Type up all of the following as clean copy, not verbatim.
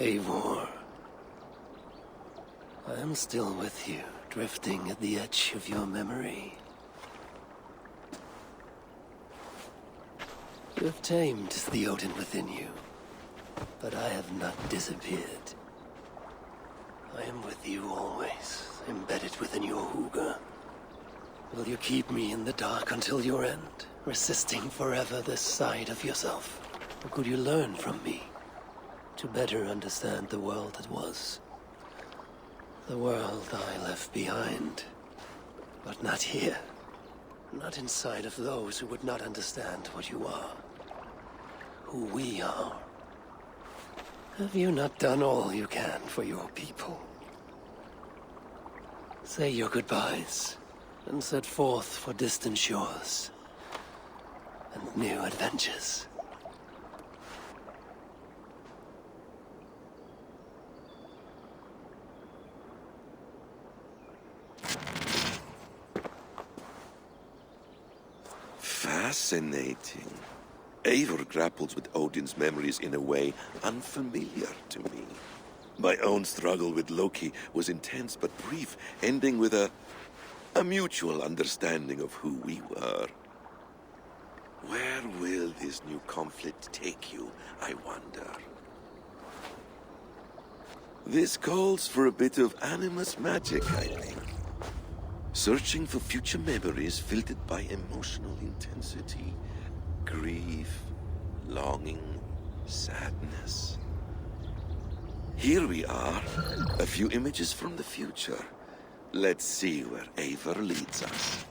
Eivor, I am still with you, drifting at the edge of your memory. You have tamed the Odin within you, but I have not disappeared. I am with you always, embedded within your hooga. Will you keep me in the dark until your end, resisting forever this side of yourself? Or could you learn from me, to better understand the world that was? The world I left behind, but not here. Not inside of those who would not understand what you are. Who we are. Have you not done all you can for your people? Say your goodbyes, and set forth for distant shores, and new adventures. Fascinating. Eivor grapples with Odin's memories in a way unfamiliar to me. My own struggle with Loki was intense but brief, ending with a mutual understanding of who we were. Where will this new conflict take you, I wonder? This calls for a bit of animus magic, I think. Searching for future memories filtered by emotional intensity. Grief, longing, sadness. Here we are, a few images from the future. Let's see where Eivor leads us.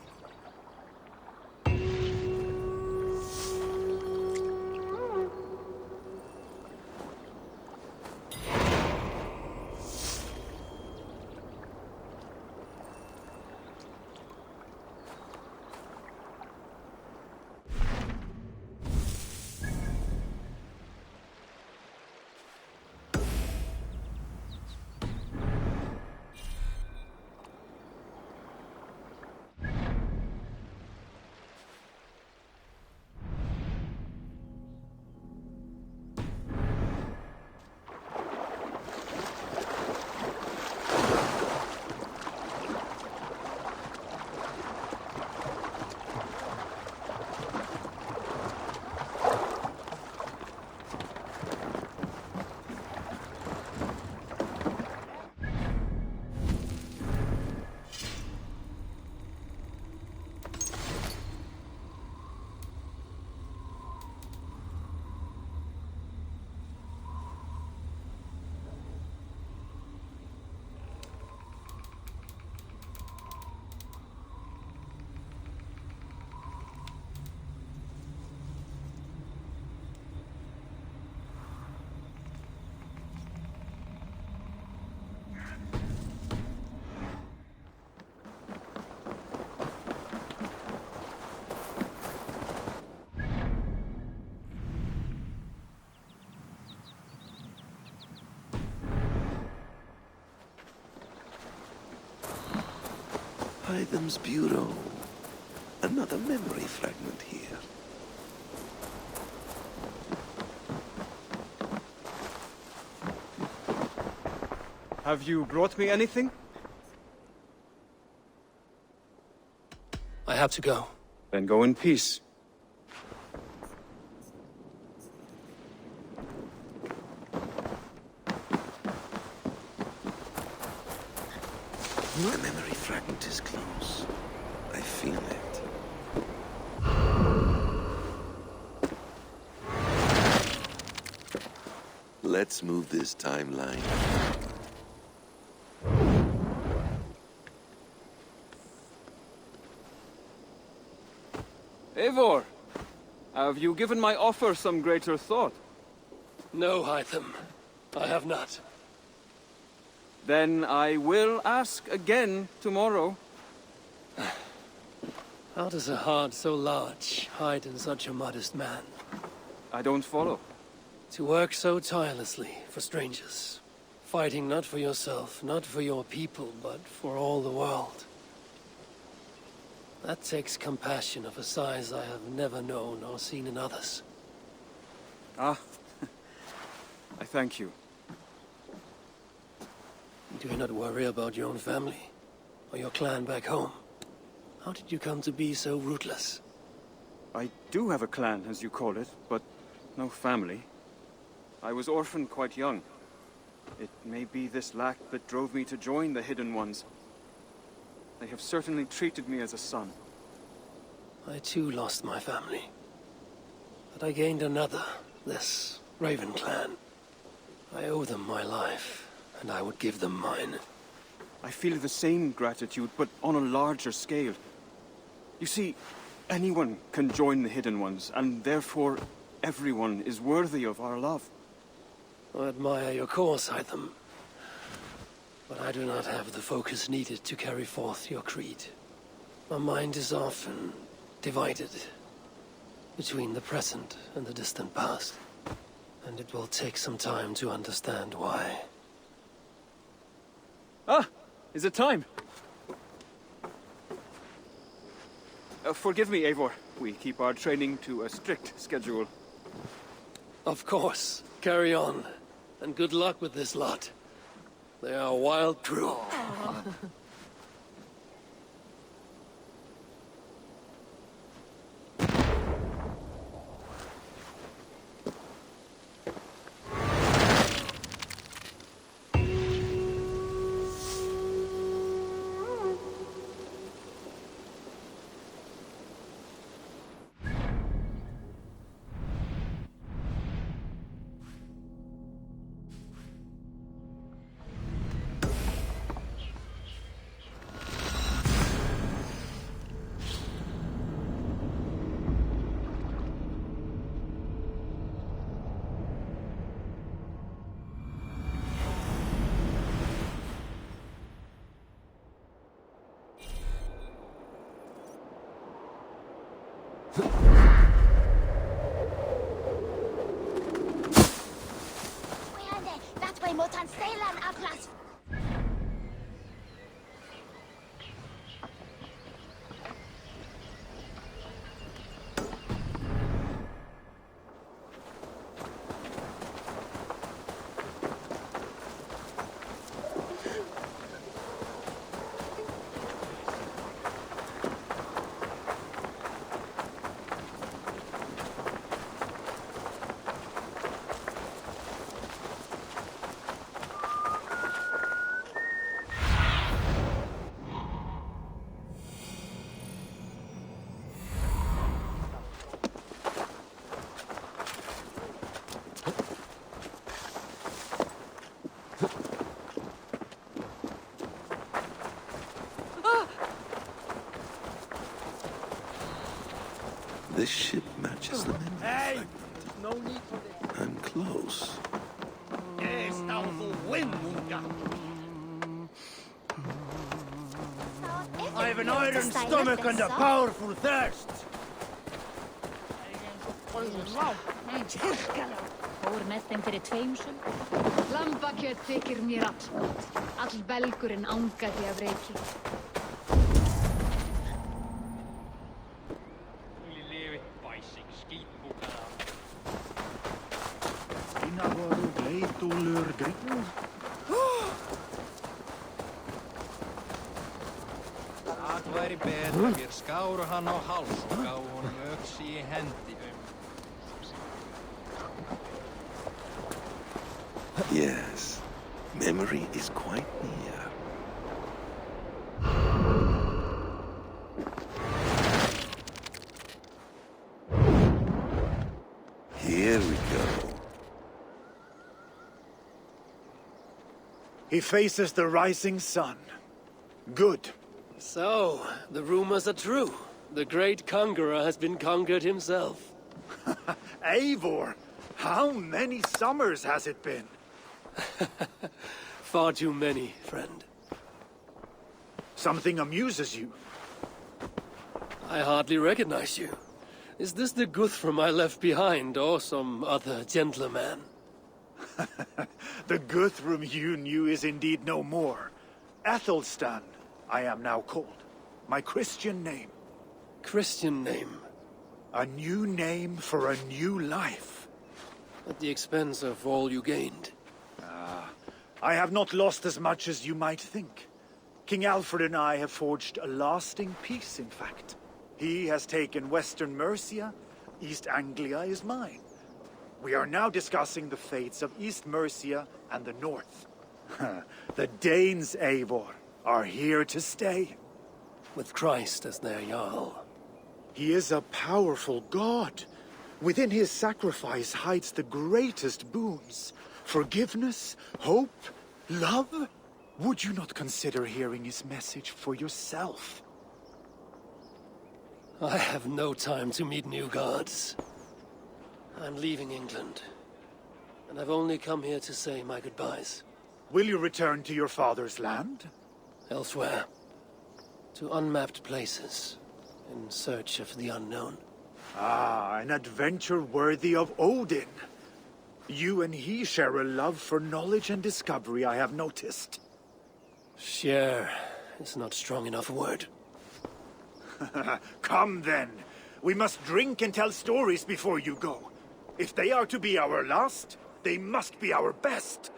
Hytham's Bureau. Another memory fragment here. Have you brought me anything? I have to go. Then go in peace. The memory fragment is close. I feel it. Let's move this timeline. Eivor, have you given my offer some greater thought? No, Hytham. I have not. Then I will ask again tomorrow. How does a heart so large hide in such a modest man? I don't follow. To work so tirelessly for strangers. Fighting not for yourself, not for your people, but for all the world. That takes compassion of a size I have never known or seen in others. Ah, I thank you. Do you not worry about your own family? Or your clan back home? How did you come to be so rootless? I do have a clan, as you call it, but no family. I was orphaned quite young. It may be this lack that drove me to join the Hidden Ones. They have certainly treated me as a son. I too lost my family. But I gained another, this Raven clan. I owe them my life, and I would give them mine. I feel the same gratitude, but on a larger scale. You see, anyone can join the Hidden Ones, and therefore everyone is worthy of our love. I admire your cause, Hytham. But I do not have the focus needed to carry forth your creed. My mind is often divided between the present and the distant past. And it will take some time to understand why. Ah! Is it time? Forgive me, Eivor. We keep our training to a strict schedule. Of course. Carry on. And good luck with this lot. They are a wild crew. That way, Motan Seilan Atlas. This ship matches the memory fragment. No need for this. I'm close. Yes, doubtful wind, Munga. I have an iron stomach and a powerful thirst. Fór með þeim fyrir tveim sum. Lambakjöt þykir mér allgott. All belgurinn angaði af reiki. Það væri betra mér skáru hann á háls og gá honum öxi í hendi. Yes, memory is quite near. Here we go. He faces the rising sun. Good. So, the rumors are true. The great conqueror has been conquered himself. Eivor, how many summers has it been? Far too many, friend. Something amuses you. I hardly recognize you. Is this the Guthrum I left behind, or some other gentleman? The Guthrum you knew is indeed no more. Athelstan, I am now called. My Christian name. Christian name? A new name for a new life. At the expense of all you gained. I have not lost as much as you might think. King Alfred and I have forged a lasting peace, in fact. He has taken Western Mercia. East Anglia is mine. We are now discussing the fates of East Mercia and the North. The Danes, Eivor, are here to stay. With Christ as their Jarl. He is a powerful god. Within his sacrifice hides the greatest boons. Forgiveness, hope, love. Would you not consider hearing his message for yourself? I have no time to meet new gods. I'm leaving England. And I've only come here to say my goodbyes. Will you return to your father's land? Elsewhere. To unmapped places. In search of the unknown. Ah, an adventure worthy of Odin. You and he share a love for knowledge and discovery, I have noticed. Share is not strong enough a word. Come then. We must drink and tell stories before you go. If they are to be our last, they must be our best.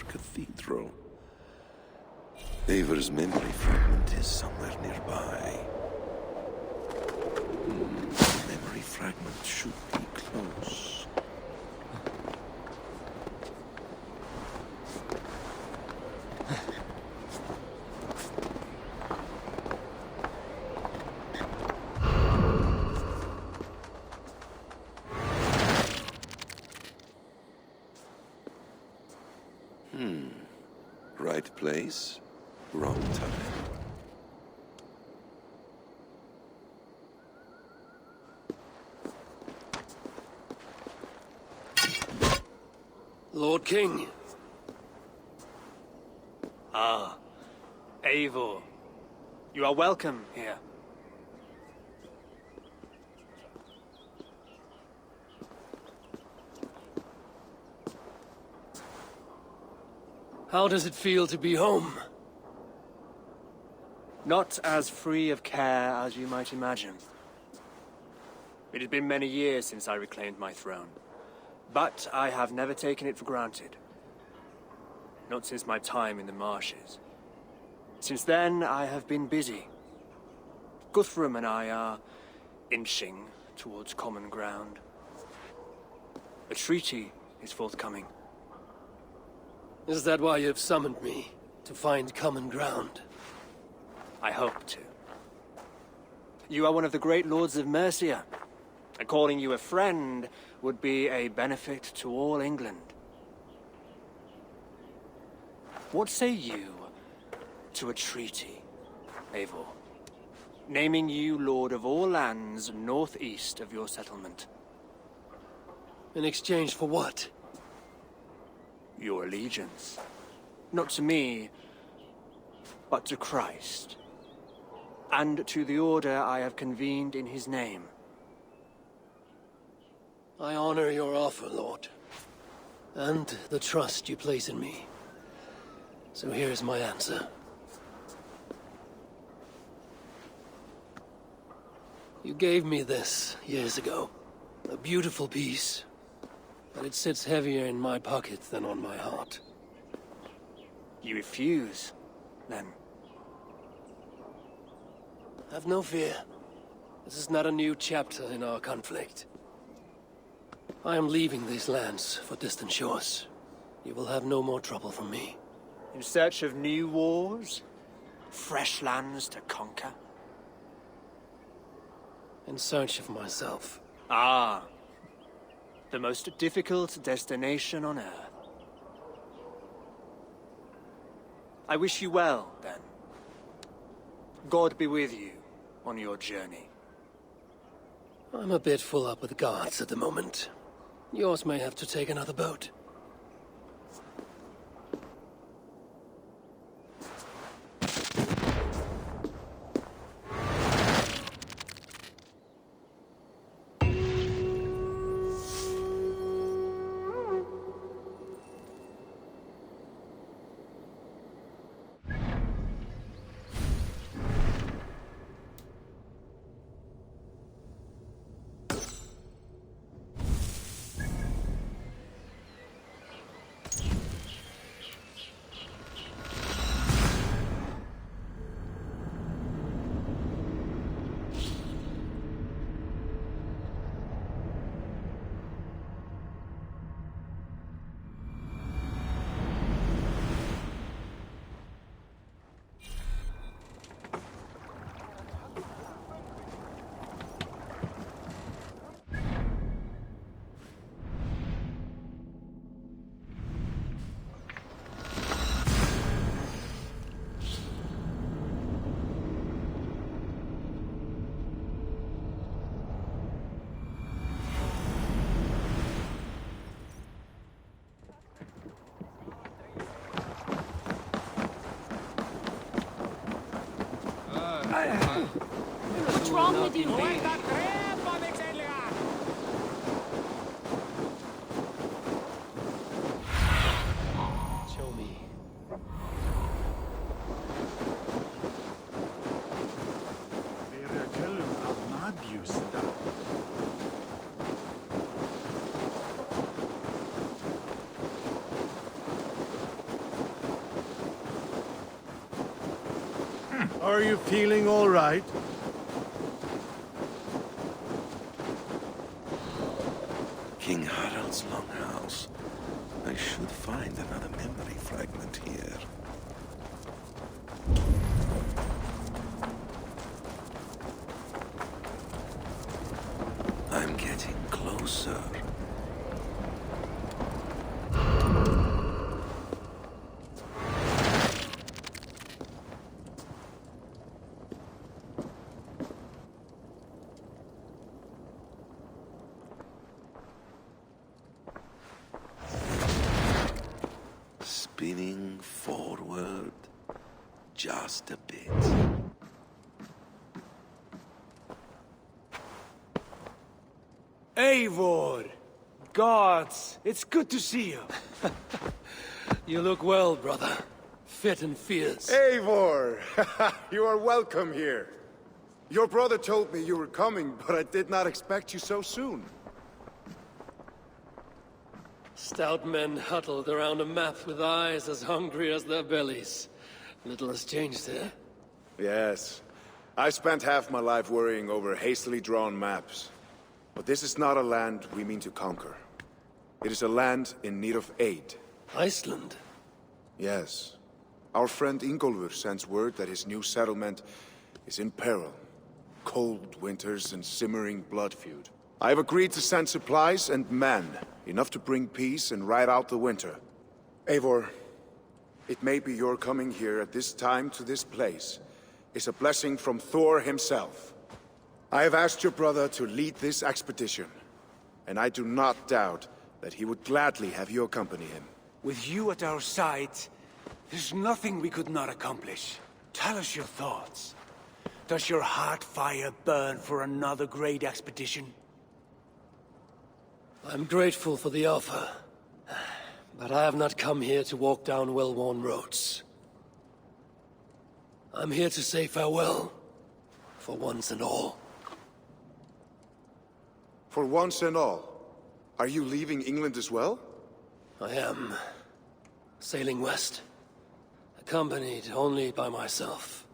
Cathedral. Eivor's memory fragment is somewhere nearby. Memory fragment should be close. Right place, wrong time. Lord King. Ah, Eivor. You are welcome here. How does it feel to be home? Not as free of care as you might imagine. It has been many years since I reclaimed my throne, but I have never taken it for granted. Not since my time in the marshes. Since then, I have been busy. Guthrum and I are inching towards common ground. A treaty is forthcoming. Is that why you've summoned me? To find common ground? I hope to. You are one of the great lords of Mercia, and calling you a friend would be a benefit to all England. What say you to a treaty, Eivor? Naming you lord of all lands northeast of your settlement. In exchange for what? Your allegiance. Not to me, but to Christ. And to the order I have convened in his name. I honor your offer, Lord. And the trust you place in me. So here's my answer. You gave me this years ago. A beautiful piece. But it sits heavier in my pocket than on my heart. You refuse, then? Have no fear. This is not a new chapter in our conflict. I am leaving these lands for distant shores. You will have no more trouble from me. In search of new wars? Fresh lands to conquer? In search of myself. Ah. The most difficult destination on Earth. I wish you well, then. God be with you on your journey. I'm a bit full up with guards at the moment. Yours may have to take another boat. What's wrong with you? Show me. Are you feeling all right? King Harald's longhouse. I should find another memory fragment here. I'm getting closer. Spinning forward just a bit. Eivor! Gods, it's good to see you. You look well, brother. Fit and fierce. Eivor! You are welcome here. Your brother told me you were coming, but I did not expect you so soon. Stout men huddled around a map with eyes as hungry as their bellies. Little has changed here. Yes. I spent half my life worrying over hastily drawn maps. But this is not a land we mean to conquer. It is a land in need of aid. Iceland? Yes. Our friend Ingólfur sends word that his new settlement is in peril. Cold winters and simmering blood feud. I have agreed to send supplies and men, enough to bring peace and ride out the winter. Eivor, it may be your coming here at this time to this place is a blessing from Thor himself. I have asked your brother to lead this expedition, and I do not doubt that he would gladly have you accompany him. With you at our side, there's nothing we could not accomplish. Tell us your thoughts. Does your heart fire burn for another great expedition? I'm grateful for the offer, but I have not come here to walk down well-worn roads. I'm here to say farewell, for once and all. For once and all, are you leaving England as well? I am sailing west, accompanied only by myself,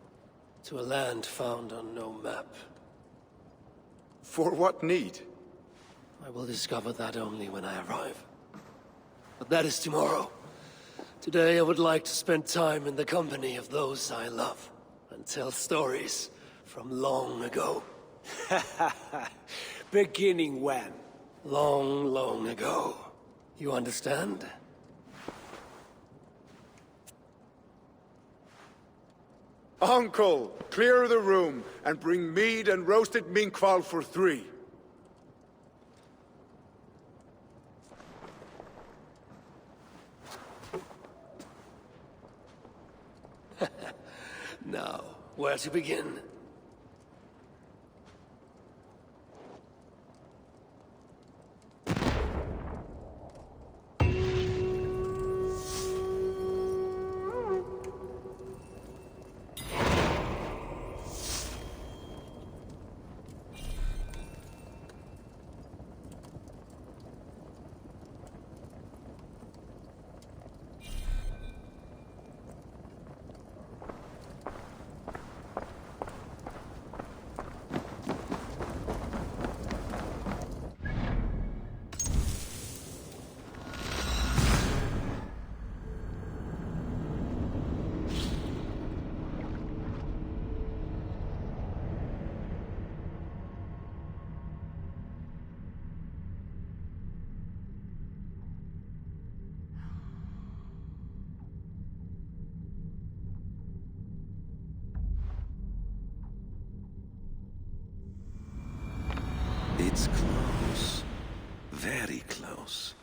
to a land found on no map. For what need? I will discover that only when I arrive. But that is tomorrow. Today I would like to spend time in the company of those I love, and tell stories from long ago. Beginning when? Long, long ago. You understand? Uncle, clear the room, and bring mead and roasted minkval for 3. Now, where to begin? It's close. Very close.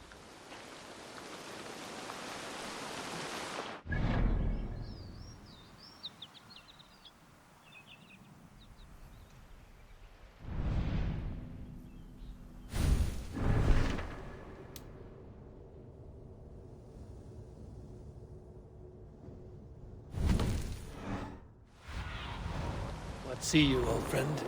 What see you, old friend?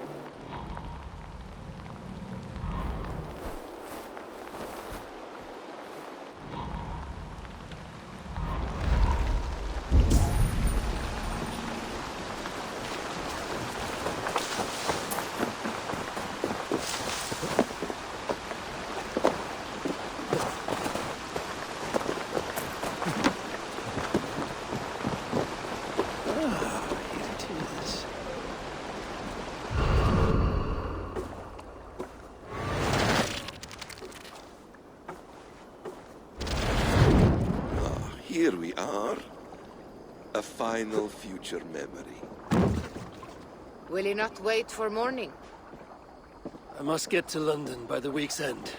Here we are. A final future memory. Will you not wait for morning? I must get to London by the week's end.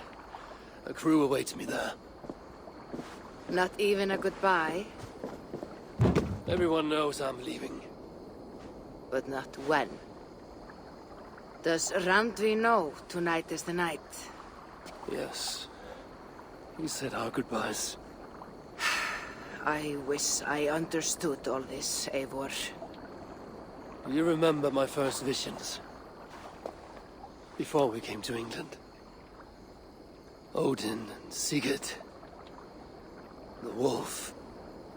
A crew awaits me there. Not even a goodbye, Everyone knows I'm leaving. but not when. Does Randvi know tonight is the night? Yes. We said our goodbyes. I wish I understood all this, Eivor. You remember my first visions? Before we came to England. Odin and Sigurd. The wolf.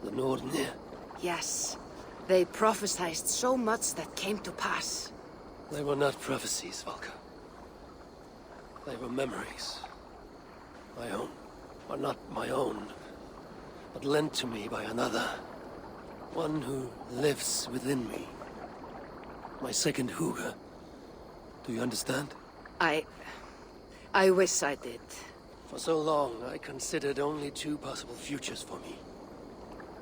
The Nordnir. Yes, they prophesied so much that came to pass. They were not prophecies, Valka. They were memories. My own. Or not my own. But lent to me by another. One who lives within me. My second Huga. Do you understand? I wish I did. For so long, I considered only 2 possible futures for me.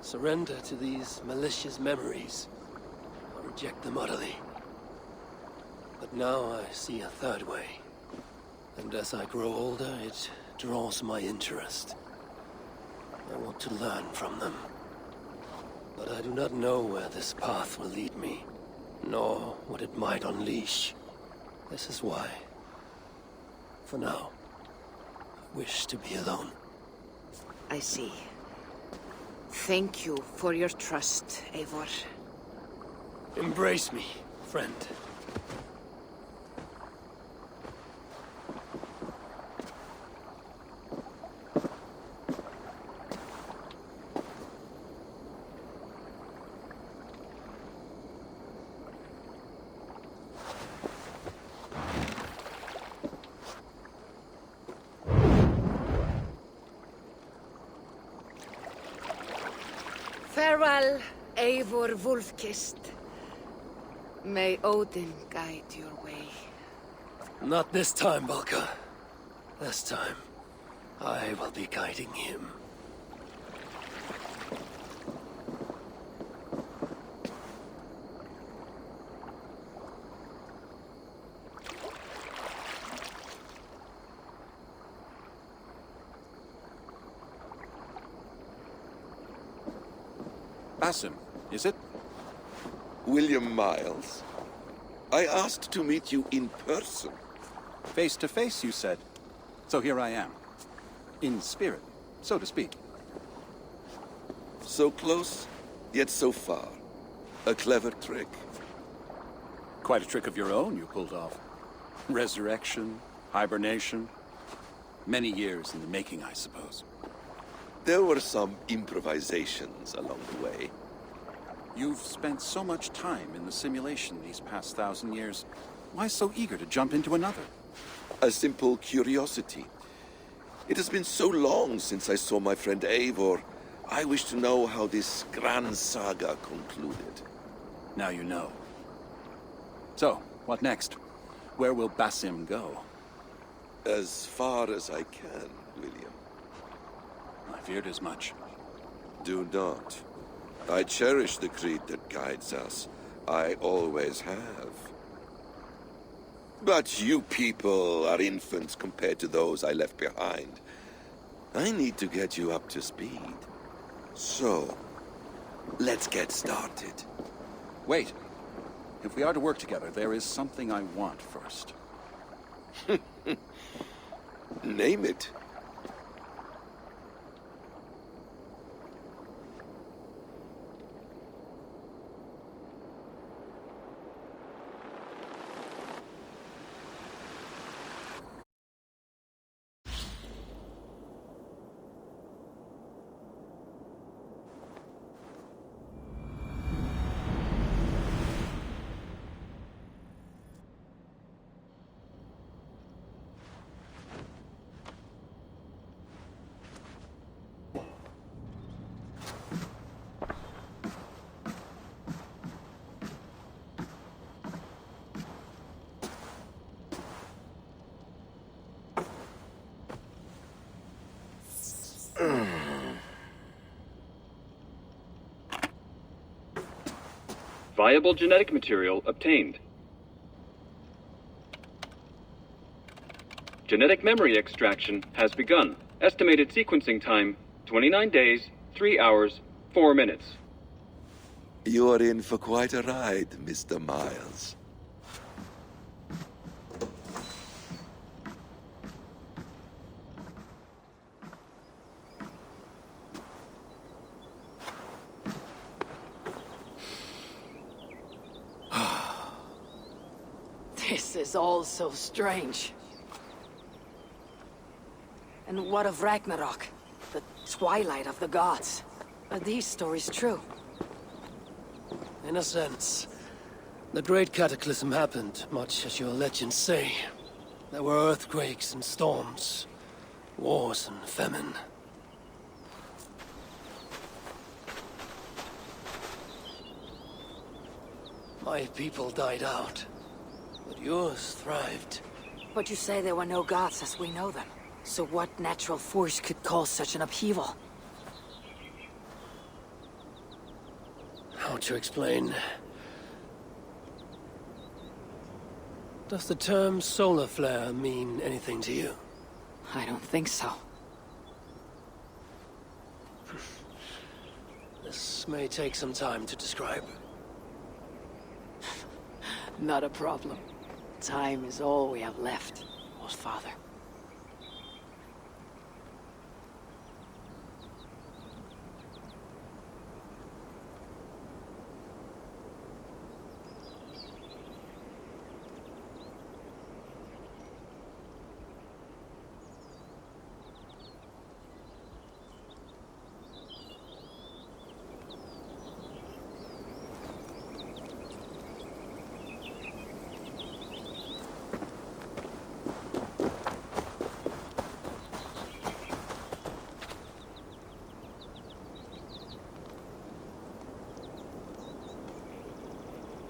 Surrender to these malicious memories, or reject them utterly. But now I see a third way. And as I grow older, it draws my interest. I want to learn from them. But I do not know where this path will lead me, nor what it might unleash. This is why, for now, I wish to be alone. I see. Thank you for your trust, Eivor. Embrace me, friend. Farewell, Eivor Wolfkist. May Odin guide your way. Not this time, Valka. This time, I will be guiding him. Basim, is it? William Miles. I asked to meet you in person. Face to face, you said. So here I am. In spirit, so to speak. So close, yet so far. A clever trick. Quite a trick of your own you pulled off. Resurrection, hibernation. Many years in the making, I suppose. There were some improvisations along the way. You've spent so much time in the simulation these past 1,000 years. Why so eager to jump into another? A simple curiosity. It has been so long since I saw my friend Eivor. I wish to know how this grand saga concluded. Now you know. So, what next? Where will Basim go? As far as I can, William. I feared as much. Do not. I cherish the creed that guides us. I always have. But you people are infants compared to those I left behind. I need to get you up to speed. So, let's get started. Wait. If we are to work together, there is something I want first. Name it. Viable genetic material obtained. Genetic memory extraction has begun. Estimated sequencing time, 29 days, 3 hours, 4 minutes. You are in for quite a ride, Mr. Miles. This is all so strange. And what of Ragnarok? The twilight of the gods? Are these stories true? In a sense, the Great Cataclysm happened, much as your legends say. There were earthquakes and storms, wars and famine. My people died out, but yours thrived. But you say there were no gods as we know them. So what natural force could cause such an upheaval? How to explain? Does the term solar flare mean anything to you? I don't think so. This may take some time to describe. Not a problem. Time is all we have left, Old Father.